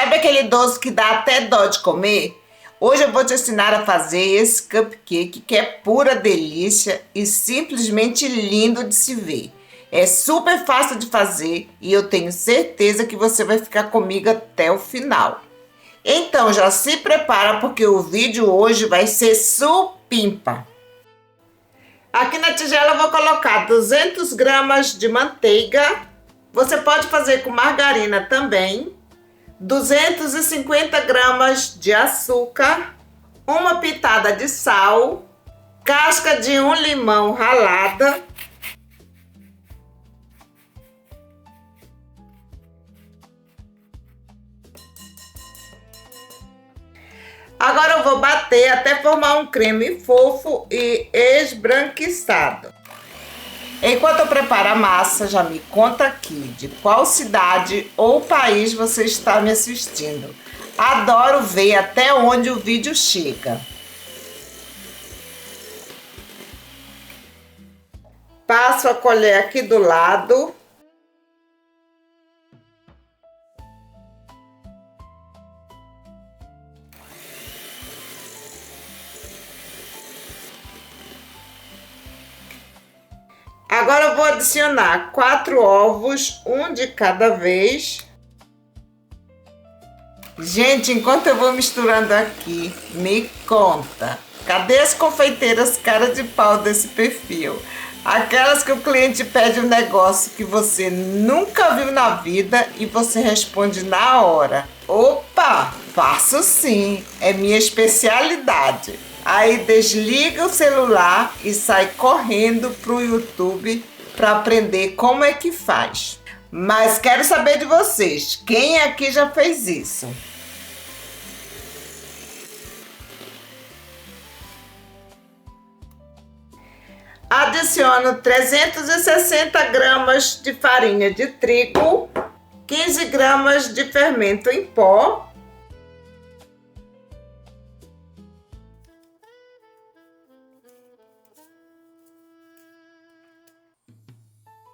Sabe aquele doce que dá até dó de comer? Hoje eu vou te ensinar a fazer esse cupcake que é pura delícia e simplesmente lindo de se ver. É super fácil de fazer e eu tenho certeza que você vai ficar comigo até o final. Então já se prepara porque o vídeo hoje vai ser supimpa. Aqui na tigela eu vou colocar 200 gramas de manteiga. Você pode fazer com margarina também. 250 gramas de açúcar, uma pitada de sal, casca de um limão ralada, agora eu vou bater até formar um creme fofo e esbranquiçado. Enquanto eu preparo a massa, já me conta aqui de qual cidade ou país você está me assistindo. Adoro ver até onde o vídeo chega. Passo a colher aqui do lado. Agora eu vou adicionar 4 ovos, um de cada vez. Gente, enquanto eu vou misturando aqui, me conta, cadê as confeiteiras cara de pau desse perfil? Aquelas que o cliente pede um negócio que você nunca viu na vida e você responde na hora. Opa, faço sim, é minha especialidade. Aí desliga o celular e sai correndo pro YouTube para aprender como é que faz. Mas quero saber de vocês, quem aqui já fez isso? Adiciono 360 gramas de farinha de trigo, 15 gramas de fermento em pó,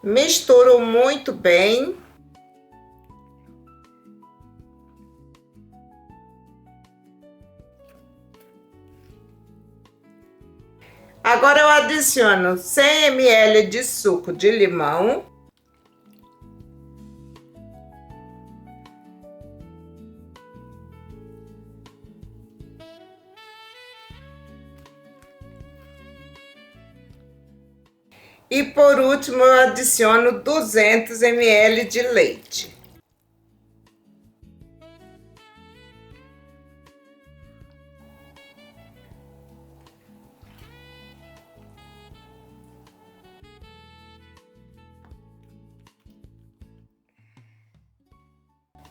misturo muito bem. Agora eu adiciono 100 ml de suco de limão. E por último eu adiciono 200 ml de leite.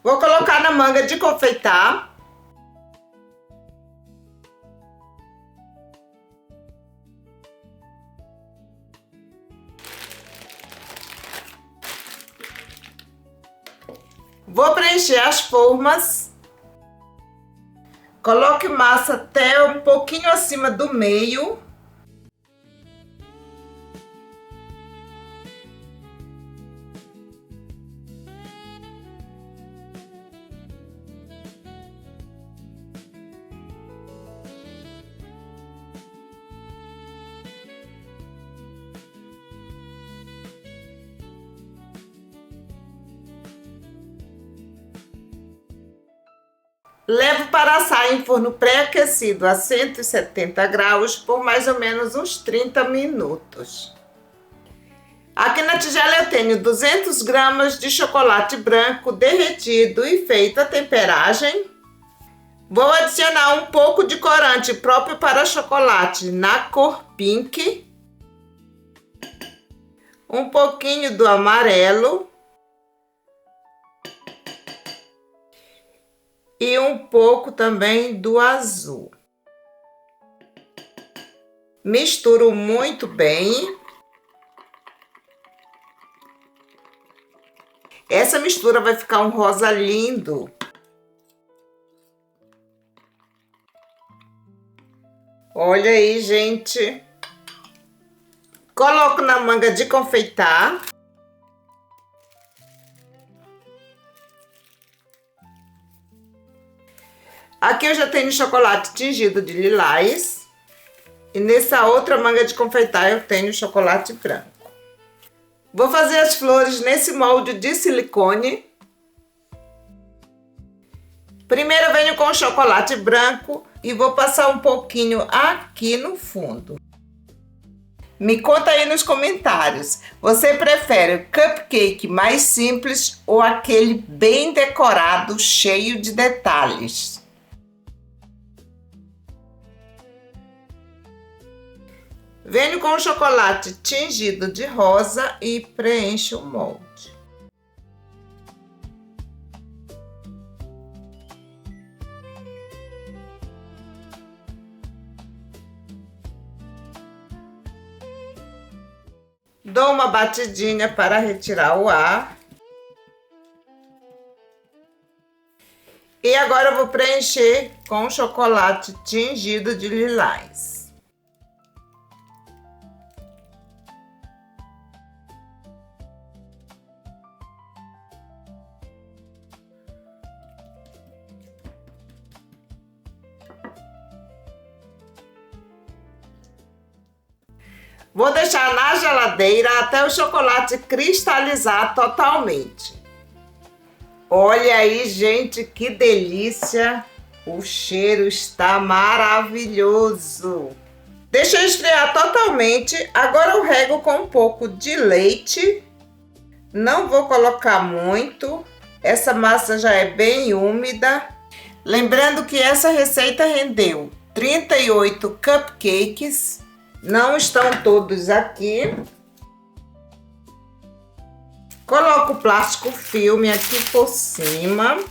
Vou colocar na manga de confeitar. Vou preencher as formas. Coloque massa até um pouquinho acima do meio. Levo para assar em forno pré-aquecido a 170 graus por mais ou menos uns 30 minutos. Aqui na tigela eu tenho 200 gramas de chocolate branco derretido e feito a temperagem. Vou adicionar um pouco de corante próprio para chocolate na cor pink. Um pouquinho do amarelo. E um pouco também do azul. Misturo muito bem. Essa mistura vai ficar um rosa lindo. Olha aí, gente. Coloco na manga de confeitar. Aqui eu já tenho chocolate tingido de lilás. E nessa outra manga de confeitar eu tenho chocolate branco. Vou fazer as flores nesse molde de silicone. Primeiro eu venho com o chocolate branco e vou passar um pouquinho aqui no fundo. Me conta aí nos comentários, você prefere o cupcake mais simples ou aquele bem decorado, cheio de detalhes? Venho com o chocolate tingido de rosa e preencho o molde. Dou uma batidinha para retirar o ar. E agora eu vou preencher com o chocolate tingido de lilás. Vou deixar na geladeira até o chocolate cristalizar totalmente. Olha aí, gente, que delícia! O cheiro está maravilhoso. Deixa eu esfriar totalmente. Agora eu rego com um pouco de leite. Não vou colocar muito. Essa massa já é bem úmida. Lembrando que essa receita rendeu 38 cupcakes. Não estão todos aqui. Coloco o plástico filme aqui por cima.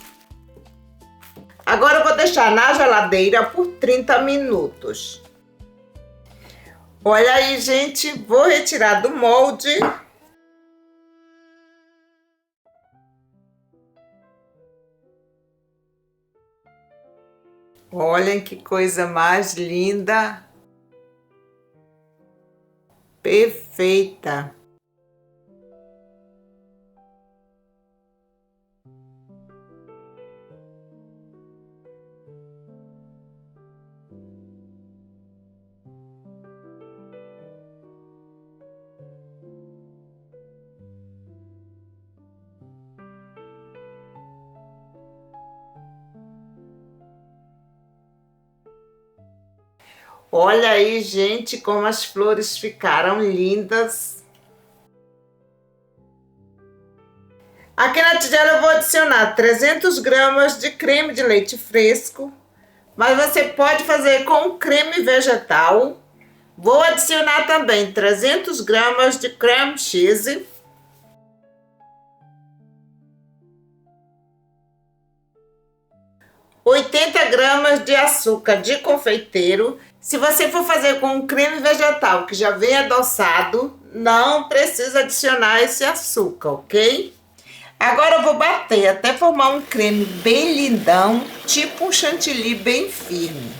Agora eu vou deixar na geladeira por 30 minutos. Olha aí, gente, vou retirar do molde. Olhem que coisa mais linda. Perfeita. Olha aí, gente, como as flores ficaram lindas. Aqui na tigela eu vou adicionar 300 gramas de creme de leite fresco, mas você pode fazer com creme vegetal. Vou adicionar também 300 gramas de cream cheese. ,80 gramas de açúcar de confeiteiro. Se você for fazer com creme vegetal que já vem adoçado, não precisa adicionar esse açúcar, ok? Agora eu vou bater até formar um creme bem lindão, tipo um chantilly bem firme.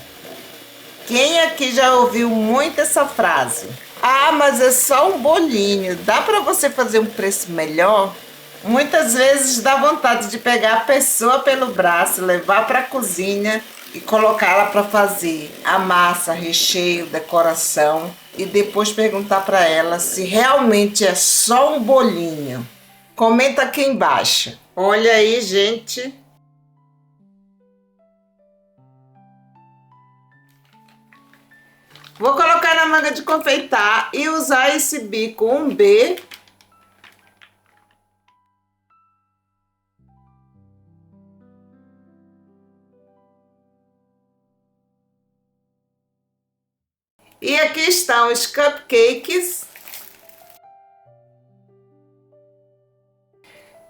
Quem aqui já ouviu muito essa frase? Ah, mas é só um bolinho, dá para você fazer um preço melhor? Muitas vezes dá vontade de pegar a pessoa pelo braço, levar para a cozinha e colocá-la para fazer a massa, recheio, decoração e depois perguntar para ela se realmente é só um bolinho. Comenta aqui embaixo. Olha aí, gente. Vou colocar na manga de confeitar e usar esse bico 1B. E aqui estão os cupcakes.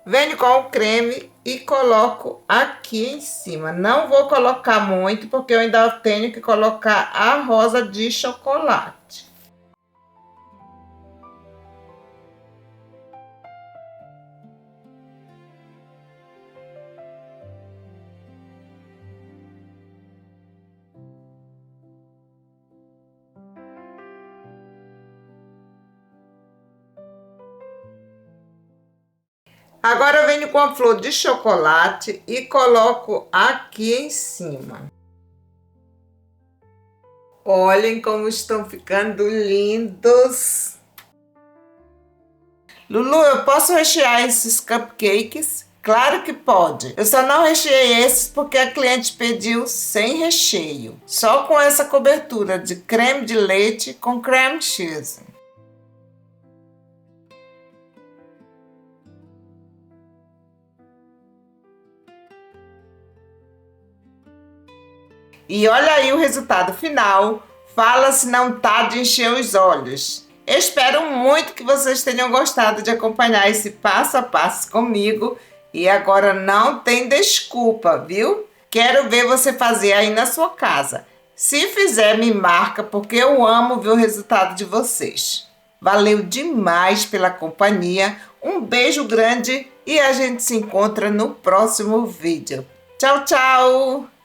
Venho com o creme e coloco aqui em cima. Não vou colocar muito, porque eu ainda tenho que colocar a rosa de chocolate. Agora eu venho com a flor de chocolate e coloco aqui em cima. Olhem como estão ficando lindos. Lulu, eu posso rechear esses cupcakes? Claro que pode. Eu só não recheei esses porque a cliente pediu sem recheio. Só com essa cobertura de creme de leite com cream cheese. E olha aí o resultado final. Fala se não tá de encher os olhos. Eu espero muito que vocês tenham gostado de acompanhar esse passo a passo comigo. E agora não tem desculpa, viu? Quero ver você fazer aí na sua casa. Se fizer, me marca, porque eu amo ver o resultado de vocês. Valeu demais pela companhia. Um beijo grande e a gente se encontra no próximo vídeo. Tchau, tchau!